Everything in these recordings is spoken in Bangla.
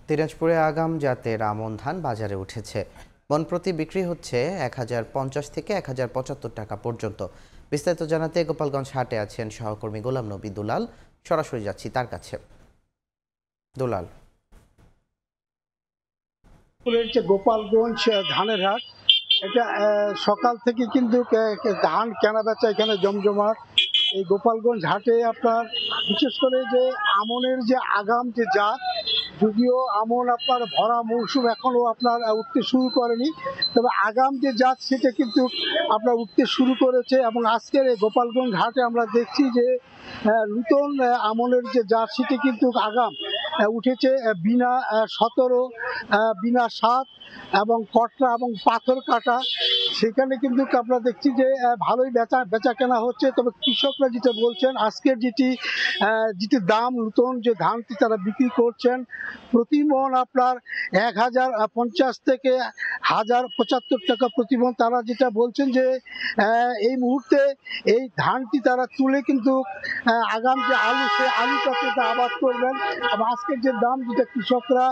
দিনাজপুরে আগাম জাতের আমন ধান বাজারে উঠেছে। মন প্রতি বিক্রি হচ্ছে 1050 থেকে 1075 টাকা পর্যন্ত। বিস্তারিত জানাতে গোপালগঞ্জ হাটে আছেন সহকর্মী গোলাম নবী দুলাল। সরাসরি যাচ্ছি তার কাছে। দুলাল, গোপালগঞ্জ ধানের হাট, এটা সকাল থেকে কিন্তু ধান কেনা বেচা এখানে জমজমাট। এই গোপালগঞ্জ হাটে আপনার বিশেষ করে যে আমনের যে আগাম যে জাত, যদিও আমন আপনার ভরা মৌসুম এখনো আপনার উঠতে শুরু করেনি, তবে আগাম যে জাত সেটা কিন্তু আপনার উঠতে শুরু করেছে। এবং আজকের এই গোপালগঞ্জ হাটে আমরা দেখছি যে নূতন আমনের যে জাত সেটি কিন্তু আগাম উঠেছে। বিনা 17, বিনা 7 এবং কটরা এবং পাথর কাটা, সেখানে কিন্তু আমরা দেখছি যে ভালোই বেচা কেনা হচ্ছে। তবে কৃষকরা যেটা বলছেন, আজকের যেটি দাম নূতন যে ধানটি তারা বিক্রি করছেন প্রতি মন আপনার 1050 থেকে 1075 টাকা প্রতি মন। তারা যেটা বলছেন যে এই মুহূর্তে এই ধানটি তারা তুলে কিন্তু আগাম যে আলু, সেই আলুটাকে আবাদ করবেন। এবং আজকের যে দাম, যেটা কৃষকরা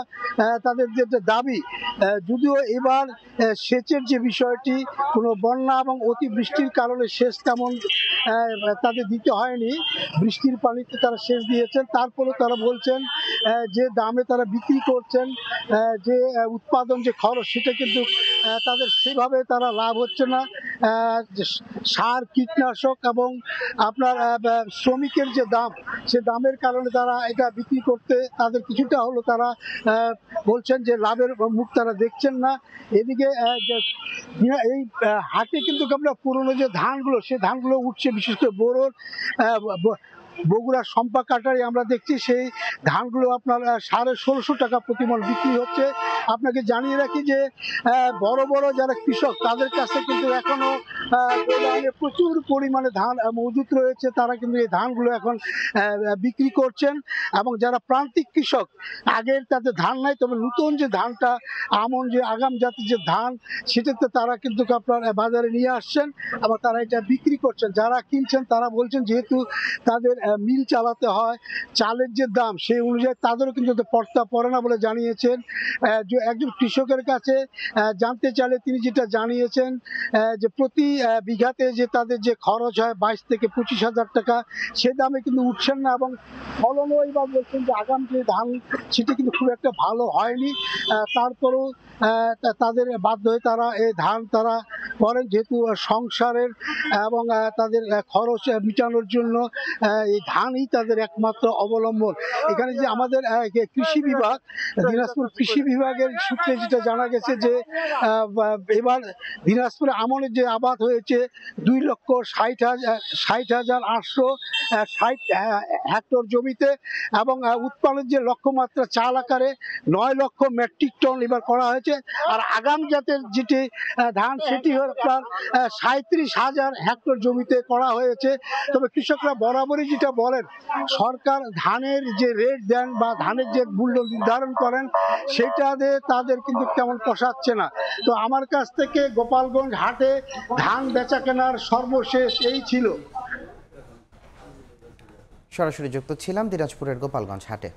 তাদের যে দাবি, যদিও এবার সেচের যে বিষয়টি, কোনো বন্যা এবং অতিবৃষ্টির কারণে সেচ তেমন তাদের দিতে হয়নি, বৃষ্টির পানিতে তারা সেচ দিয়েছেন, তারপরে তারা বলছেন যে দামে তারা বিক্রি করছেন, যে উৎপাদন যে খরচ সেটা কিন্তু তাদের সেভাবে তারা লাভ হচ্ছে না। সার, কীটনাশক এবং আপনার শ্রমিকের যে দাম, সে দামের কারণে তারা এটা বিক্রি করতে তাদের কিছুটা হলো তারা বলছেন যে লাভের মুখ তারা দেখছেন না। এদিকে এই হাটে কিন্তু আমরা পুরনো যে ধানগুলো, সে ধানগুলো উঠছে, বিশেষ করে বগুড়ার সম্পা কাটারি আমরা দেখছি সেই ধানগুলো আপনার 1650 টাকা প্রতি মণ বিক্রি হচ্ছে। আপনাকে জানিয়ে রাখি যে বড় বড় যারা কৃষক, তাদের কাছে কিন্তু এখনো গোদামে প্রচুর পরিমাণে ধান মজুত রয়েছে, তারা কিন্তু এই ধানগুলো এখন বিক্রি করছেন। এবং যারা প্রান্তিক কৃষক, আগের তাদের ধান নাই, তবে নতুন যে ধানটা আমন যে আগাম জাতের যে ধান, সেটাতে তারা কিন্তু আপনার বাজারে নিয়ে আসছেন এবং তারা এটা বিক্রি করছেন। যারা কিনছেন তারা বলছেন যেহেতু তাদের মিল চালাতে হয়, চালের যে দাম সেই অনুযায়ী তাদেরও কিন্তু পড়তা পড়ে না বলে জানিয়েছেন। যে একজন কৃষকের কাছে জানতে চাইলে তিনি যেটা জানিয়েছেন যে প্রতি বিঘাতে যে তাদের যে খরচ হয় 22 থেকে 25 হাজার টাকা, সে দামে কিন্তু উঠছেন না। এবং ফলনও এবার বলছেন যে আগাম যে ধান সেটা কিন্তু খুব একটা ভালো হয়নি, তারপরেও তাদের বাধ্য হয়ে তারা এই ধান তারা করেন, যেহেতু সংসারের এবং তাদের খরচ মেটানোর জন্য এই ধানই তাদের একমাত্র অবলম্বন। এখানে যে আমাদের কৃষি বিভাগ, দিনাজপুর কৃষি বিভাগের সূত্রে যেটা জানা গেছে যে এবার দিনাজপুরে আমনের যে আবাদ হয়েছে 2,60,860 হেক্টর জমিতে, এবং উৎপাদনের যে লক্ষ্যমাত্রা চাল আকারে 9 লক্ষ মেট্রিক টন এবার করা হয়েছে। আর আগাম জাতের যেটি ধান, সেটি আপনার 37,000 হেক্টর জমিতে করা হয়েছে। তবে কৃষকরা বরাবরই যেটা বলেন, সরকার ধানের যে রেট দেন বা ধানের যে মূল্য নির্ধারণ করেন, সেটা দিয়ে তাদের কিন্তু তেমন পোষাচ্ছে না। তো আমার কাছ থেকে গোপালগঞ্জ হাটে ধান বেচা কেনার সর্বশেষ এই ছিল। সরাসরি যুক্ত ছিলাম দিনাজপুরের গোপালগঞ্জ হাটে।